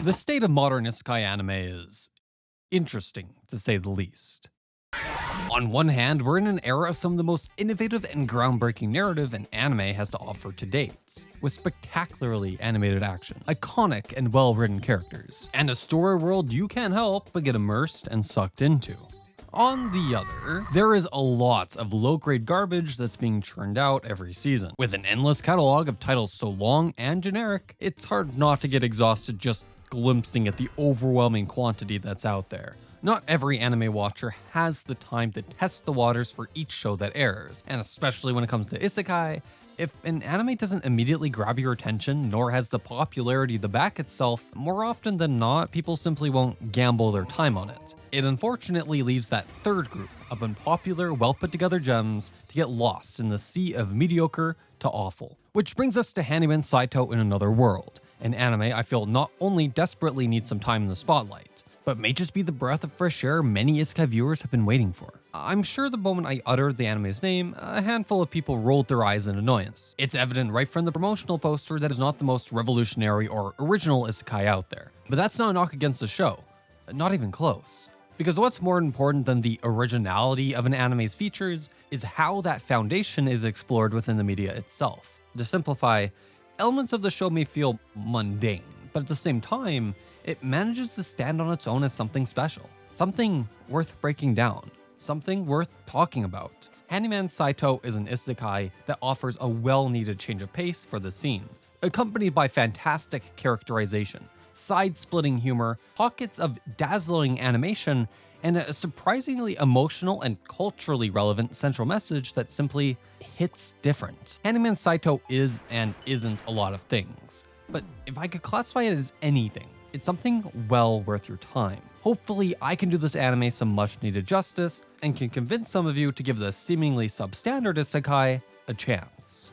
The state of modern isekai anime is interesting, to say the least. On one hand, we're in an era of some of the most innovative and groundbreaking narrative an anime has to offer to date, with spectacularly animated action, iconic and well-written characters, and a story world you can't help but get immersed and sucked into. On the other, there is a lot of low-grade garbage that's being churned out every season. With an endless catalog of titles so long and generic, it's hard not to get exhausted just glimpsing at the overwhelming quantity that's out there. Not every anime watcher has the time to test the waters for each show that airs, and especially when it comes to isekai, if an anime doesn't immediately grab your attention nor has the popularity to back itself, more often than not, people simply won't gamble their time on it. It unfortunately leaves that third group of unpopular, well-put-together gems to get lost in the sea of mediocre to awful. Which brings us to Handyman Saitou in Another World, an anime I feel not only desperately needs some time in the spotlight, but may just be the breath of fresh air many isekai viewers have been waiting for. I'm sure the moment I uttered the anime's name, a handful of people rolled their eyes in annoyance. It's evident right from the promotional poster that is not the most revolutionary or original isekai out there. But that's not a knock against the show. Not even close. Because what's more important than the originality of an anime's features is how that foundation is explored within the media itself. To simplify, elements of the show may feel mundane, but at the same time, it manages to stand on its own as something special, something worth breaking down, something worth talking about. Handyman Saitou is an isekai that offers a well-needed change of pace for the scene, accompanied by fantastic characterization, side-splitting humor, pockets of dazzling animation, and a surprisingly emotional and culturally relevant central message that simply hits different. Handyman Saitou is and isn't a lot of things, but if I could classify it as anything, it's something well worth your time. Hopefully, I can do this anime some much-needed justice, and can convince some of you to give the seemingly substandard isekai a chance.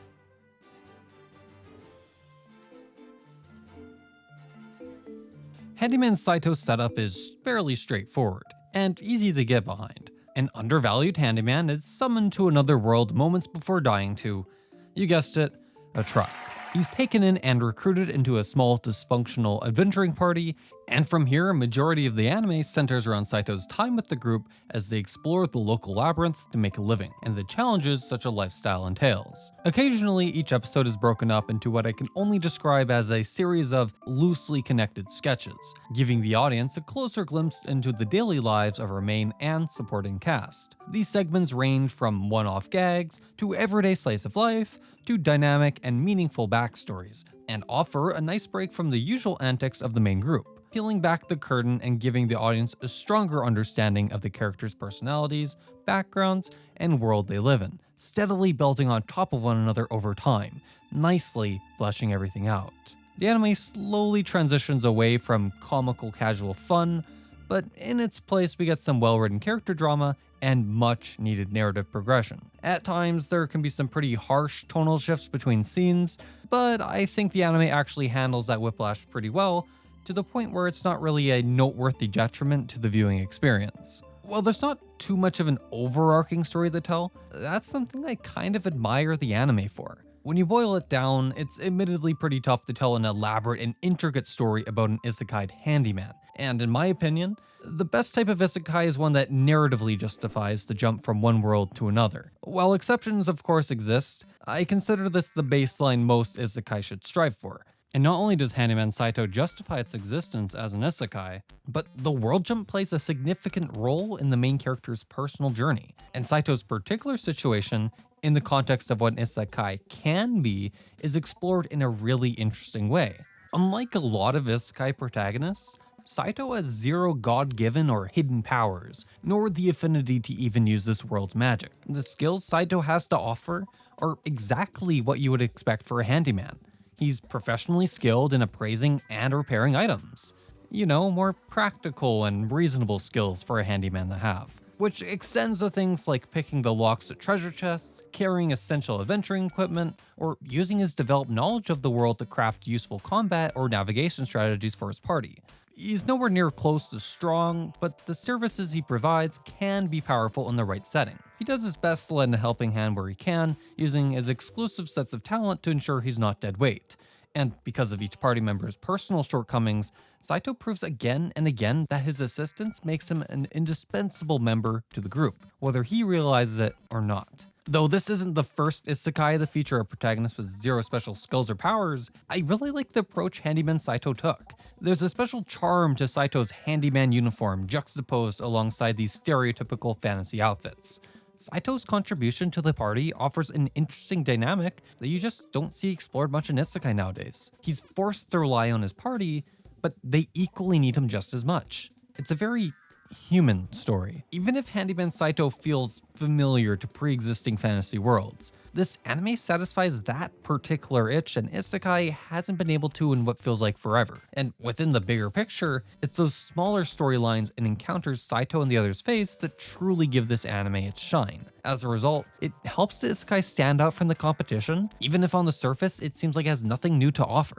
Handyman Saitou's setup is fairly straightforward, and easy to get behind. An undervalued handyman is summoned to another world moments before dying to, you guessed it, a truck. He's taken in and recruited into a small dysfunctional adventuring party, and from here a majority of the anime centers around Saitou's time with the group as they explore the local labyrinth to make a living, and the challenges such a lifestyle entails. Occasionally, each episode is broken up into what I can only describe as a series of loosely connected sketches, giving the audience a closer glimpse into the daily lives of our main and supporting cast. These segments range from one-off gags, to everyday slice of life, to dynamic and meaningful backstories, and offer a nice break from the usual antics of the main group, peeling back the curtain and giving the audience a stronger understanding of the characters' personalities, backgrounds, and world they live in, steadily building on top of one another over time, nicely fleshing everything out. The anime slowly transitions away from comical casual fun, but in its place we get some well-written character drama and much-needed narrative progression. At times, there can be some pretty harsh tonal shifts between scenes, but I think the anime actually handles that whiplash pretty well, to the point where it's not really a noteworthy detriment to the viewing experience. While there's not too much of an overarching story to tell, that's something I kind of admire the anime for. When you boil it down, it's admittedly pretty tough to tell an elaborate and intricate story about an isekai handyman, and in my opinion, the best type of isekai is one that narratively justifies the jump from one world to another. While exceptions of course exist, I consider this the baseline most isekai should strive for. And not only does Handyman Saitou justify its existence as an isekai, but the world jump plays a significant role in the main character's personal journey. And Saitou's particular situation, in the context of what an isekai can be, is explored in a really interesting way. Unlike a lot of isekai protagonists, Saitou has zero god-given or hidden powers, nor the affinity to even use this world's magic. The skills Saitou has to offer are exactly what you would expect for a handyman. He's professionally skilled in appraising and repairing items. You know, more practical and reasonable skills for a handyman to have, which extends to things like picking the locks to treasure chests, carrying essential adventuring equipment, or using his developed knowledge of the world to craft useful combat or navigation strategies for his party. He's nowhere near close to strong, but the services he provides can be powerful in the right setting. He does his best to lend a helping hand where he can, using his exclusive sets of talent to ensure he's not dead weight. And because of each party member's personal shortcomings, Saitou proves again and again that his assistance makes him an indispensable member to the group, whether he realizes it or not. Though this isn't the first isekai to feature a protagonist with zero special skills or powers, I really like the approach Handyman Saitou took. There's a special charm to Saitou's handyman uniform juxtaposed alongside these stereotypical fantasy outfits. Saitou's contribution to the party offers an interesting dynamic that you just don't see explored much in isekai nowadays. He's forced to rely on his party, but they equally need him just as much. It's a very human story. Even if Handyman Saitou feels familiar to pre-existing fantasy worlds, this anime satisfies that particular itch and isekai hasn't been able to in what feels like forever. And within the bigger picture, it's those smaller storylines and encounters Saitou and the others face that truly give this anime its shine. As a result, it helps the isekai stand out from the competition, even if on the surface it seems like it has nothing new to offer.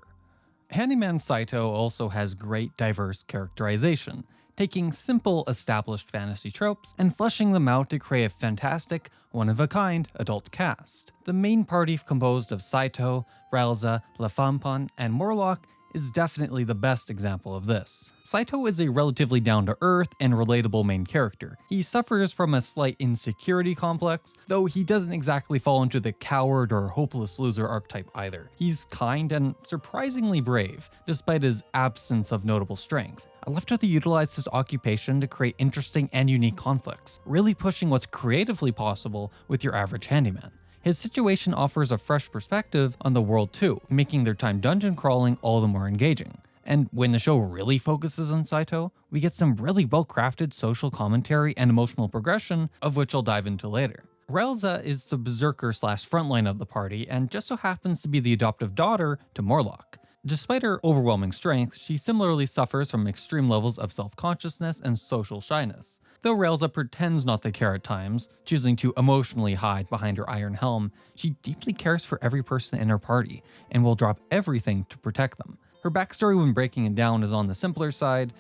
Handyman Saitou also has great diverse characterization, taking simple established fantasy tropes and fleshing them out to create a fantastic, one-of-a-kind adult cast. The main party composed of Saitou, Relza, Lafanpan, and Morlock is definitely the best example of this. Saitou is a relatively down-to-earth and relatable main character. He suffers from a slight insecurity complex, though he doesn't exactly fall into the coward or hopeless loser archetype either. He's kind and surprisingly brave, despite his absence of notable strength. I love how they utilized his occupation to create interesting and unique conflicts, really pushing what's creatively possible with your average handyman. His situation offers a fresh perspective on the world too, making their time dungeon crawling all the more engaging. And when the show really focuses on Saitou, we get some really well-crafted social commentary and emotional progression, of which I'll dive into later. Relza is the berserker slash frontline of the party and just so happens to be the adoptive daughter to Morlock. Despite her overwhelming strength, she similarly suffers from extreme levels of self-consciousness and social shyness. Though Relza pretends not to care at times, choosing to emotionally hide behind her iron helm, she deeply cares for every person in her party and will drop everything to protect them. Her backstory when breaking it down is on the simpler side,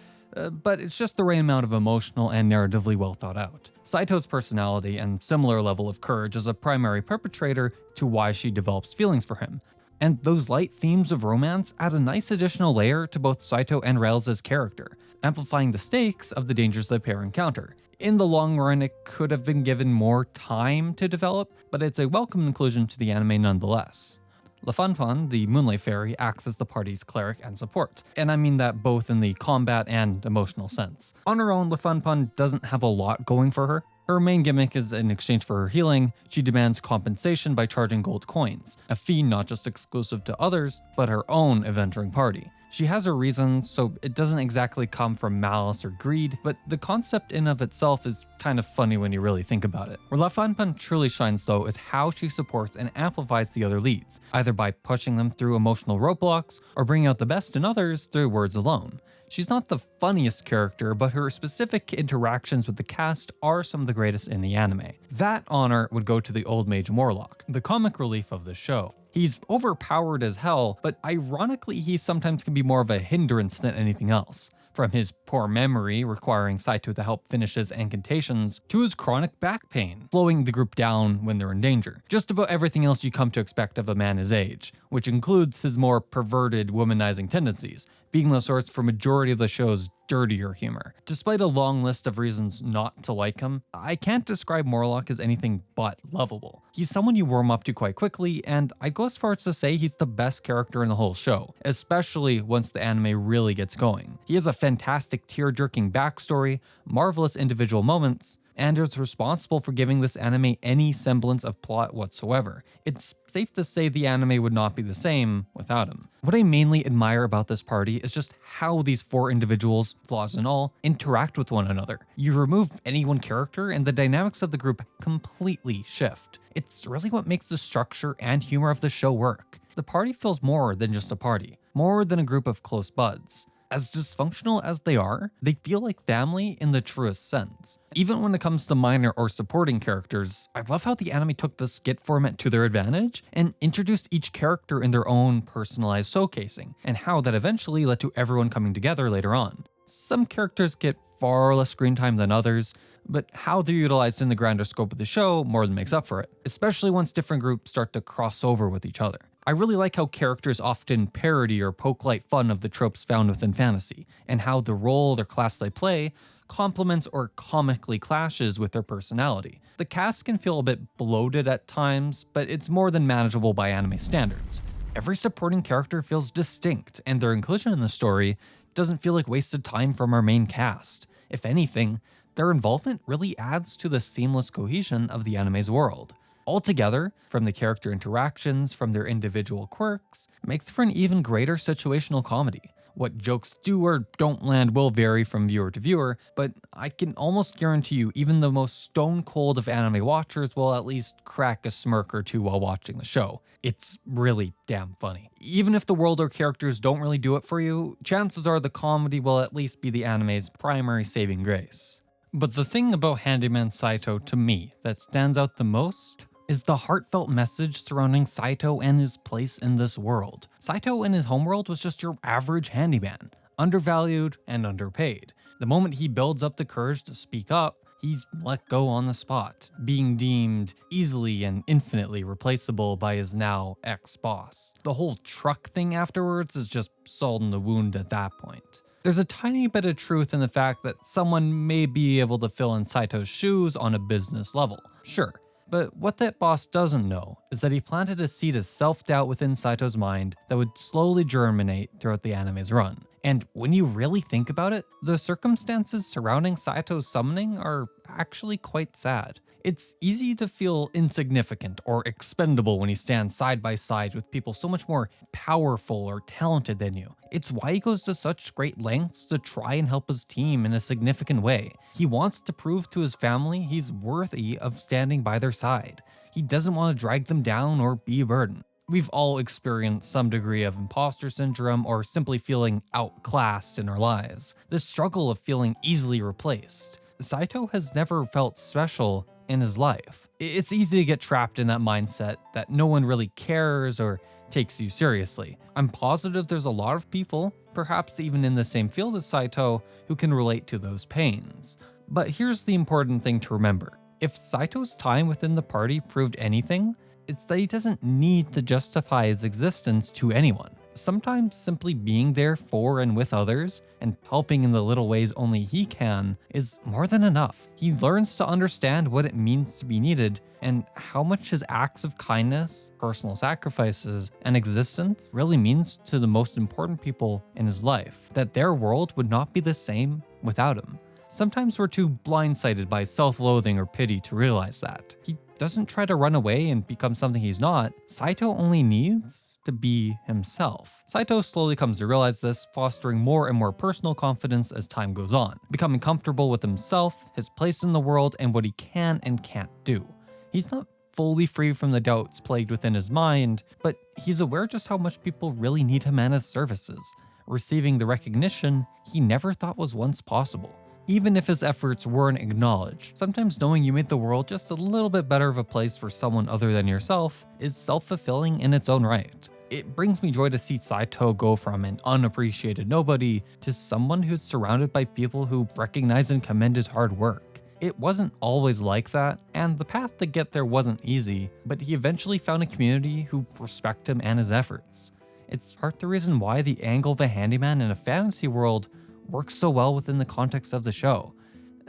but it's just the right amount of emotional and narratively well thought out. Saitou's personality and similar level of courage is a primary perpetrator to why she develops feelings for him. And those light themes of romance add a nice additional layer to both Saitou and Relza's character, amplifying the stakes of the dangers the pair encounter. In the long run, it could have been given more time to develop, but it's a welcome inclusion to the anime nonetheless. Lafanpan, the Moonlight Fairy, acts as the party's cleric and support, and I mean that both in the combat and emotional sense. On her own, Lafanpan doesn't have a lot going for her. Her main gimmick is in exchange for her healing, she demands compensation by charging gold coins, a fee not just exclusive to others, but her own adventuring party. She has her reasons, so it doesn't exactly come from malice or greed, but the concept in of itself is kind of funny when you really think about it. Where Lafanpan truly shines though is how she supports and amplifies the other leads, either by pushing them through emotional roadblocks or bringing out the best in others through words alone. She's not the funniest character, but her specific interactions with the cast are some of the greatest in the anime. That honor would go to the old mage Morlock, the comic relief of the show. He's overpowered as hell, but ironically he sometimes can be more of a hindrance than anything else. From his poor memory requiring Saitou to help finish his incantations, to his chronic back pain, slowing the group down when they're in danger. Just about everything else you come to expect of a man his age, which includes his more perverted womanizing tendencies, being the source for majority of the show's dirtier humor. Despite a long list of reasons not to like him, I can't describe Morlock as anything but lovable. He's someone you warm up to quite quickly, and I'd go as far as to say he's the best character in the whole show, especially once the anime really gets going. He has a fantastic tear-jerking backstory, marvelous individual moments, and is responsible for giving this anime any semblance of plot whatsoever. It's safe to say the anime would not be the same without him. What I mainly admire about this party is just how these four individuals, flaws and all, interact with one another. You remove any one character and the dynamics of the group completely shift. It's really what makes the structure and humor of the show work. The party feels more than just a party, more than a group of close buds. As dysfunctional as they are, they feel like family in the truest sense. Even when it comes to minor or supporting characters, I love how the anime took the skit format to their advantage and introduced each character in their own personalized showcasing, and how that eventually led to everyone coming together later on. Some characters get far less screen time than others, but how they're utilized in the grander scope of the show more than makes up for it, especially once different groups start to cross over with each other. I really like how characters often parody or poke light fun of the tropes found within fantasy, and how the role or class they play complements or comically clashes with their personality. The cast can feel a bit bloated at times, but it's more than manageable by anime standards. Every supporting character feels distinct, and their inclusion in the story doesn't feel like wasted time from our main cast. If anything, their involvement really adds to the seamless cohesion of the anime's world. Altogether, from the character interactions, from their individual quirks, makes for an even greater situational comedy. What jokes do or don't land will vary from viewer to viewer, but I can almost guarantee you even the most stone cold of anime watchers will at least crack a smirk or two while watching the show. It's really damn funny. Even if the world or characters don't really do it for you, chances are the comedy will at least be the anime's primary saving grace. But the thing about Handyman Saitou to me that stands out the most is the heartfelt message surrounding Saitou and his place in this world. Saitou in his homeworld was just your average handyman, undervalued and underpaid. The moment he builds up the courage to speak up, he's let go on the spot, being deemed easily and infinitely replaceable by his now ex-boss. The whole truck thing afterwards is just salt in the wound at that point. There's a tiny bit of truth in the fact that someone may be able to fill in Saitou's shoes on a business level, sure. But what that boss doesn't know is that he planted a seed of self-doubt within Saitou's mind that would slowly germinate throughout the anime's run. And when you really think about it, the circumstances surrounding Saitou's summoning are actually quite sad. It's easy to feel insignificant or expendable when you stand side by side with people so much more powerful or talented than you. It's why he goes to such great lengths to try and help his team in a significant way. He wants to prove to his family he's worthy of standing by their side. He doesn't want to drag them down or be a burden. We've all experienced some degree of imposter syndrome or simply feeling outclassed in our lives. The struggle of feeling easily replaced. Saitou has never felt special in his life. It's easy to get trapped in that mindset that no one really cares or takes you seriously. I'm positive there's a lot of people, perhaps even in the same field as Saitou, who can relate to those pains. But here's the important thing to remember. If Saitou's time within the party proved anything, it's that he doesn't need to justify his existence to anyone. Sometimes simply being there for and with others and helping in the little ways only he can is more than enough. He learns to understand what it means to be needed and how much his acts of kindness, personal sacrifices, and existence really means to the most important people in his life, that their world would not be the same without him. Sometimes we're too blindsided by self-loathing or pity to realize that. He doesn't try to run away and become something he's not. Saitou only needs to be himself. Saitou slowly comes to realize this, fostering more and more personal confidence as time goes on, becoming comfortable with himself, his place in the world, and what he can and can't do. He's not fully free from the doubts plagued within his mind, but he's aware just how much people really need him and his services, receiving the recognition he never thought was once possible. Even if his efforts weren't acknowledged, sometimes knowing you made the world just a little bit better of a place for someone other than yourself is self-fulfilling in its own right. It brings me joy to see Saitou go from an unappreciated nobody to someone who's surrounded by people who recognize and commend his hard work. It wasn't always like that, and the path to get there wasn't easy, but he eventually found a community who respect him and his efforts. It's part the reason why the angle of a handyman in a fantasy world works so well within the context of the show.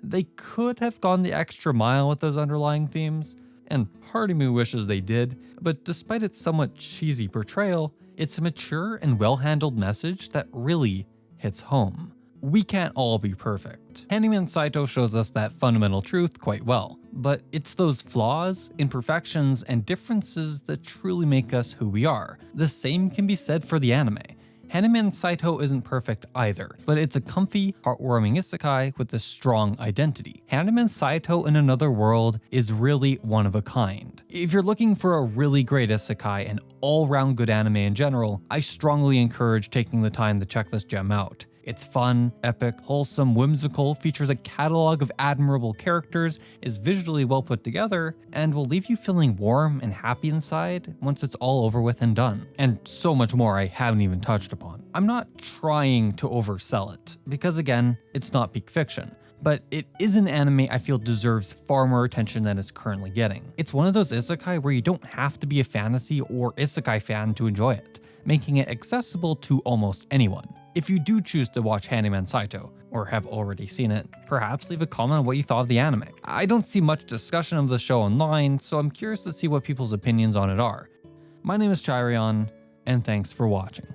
They could have gone the extra mile with those underlying themes, and part of me wishes they did, but despite its somewhat cheesy portrayal, it's a mature and well-handled message that really hits home. We can't all be perfect. Handyman Saitou shows us that fundamental truth quite well, but it's those flaws, imperfections, and differences that truly make us who we are. The same can be said for the anime. Handyman Saitou isn't perfect either, but it's a comfy, heartwarming isekai with a strong identity. Handyman Saitou in Another World is really one of a kind. If you're looking for a really great isekai and all-round good anime in general, I strongly encourage taking the time to check this gem out. It's fun, epic, wholesome, whimsical, features a catalog of admirable characters, is visually well put together, and will leave you feeling warm and happy inside once it's all over with and done. And so much more I haven't even touched upon. I'm not trying to oversell it, because again, it's not peak fiction. but it is an anime I feel deserves far more attention than it's currently getting. It's one of those isekai where you don't have to be a fantasy or isekai fan to enjoy it, making it accessible to almost anyone. If you do choose to watch Handyman Saitou, or have already seen it, perhaps leave a comment on what you thought of the anime. I don't see much discussion of the show online, so I'm curious to see what people's opinions on it are. My name is Chyrion, and thanks for watching.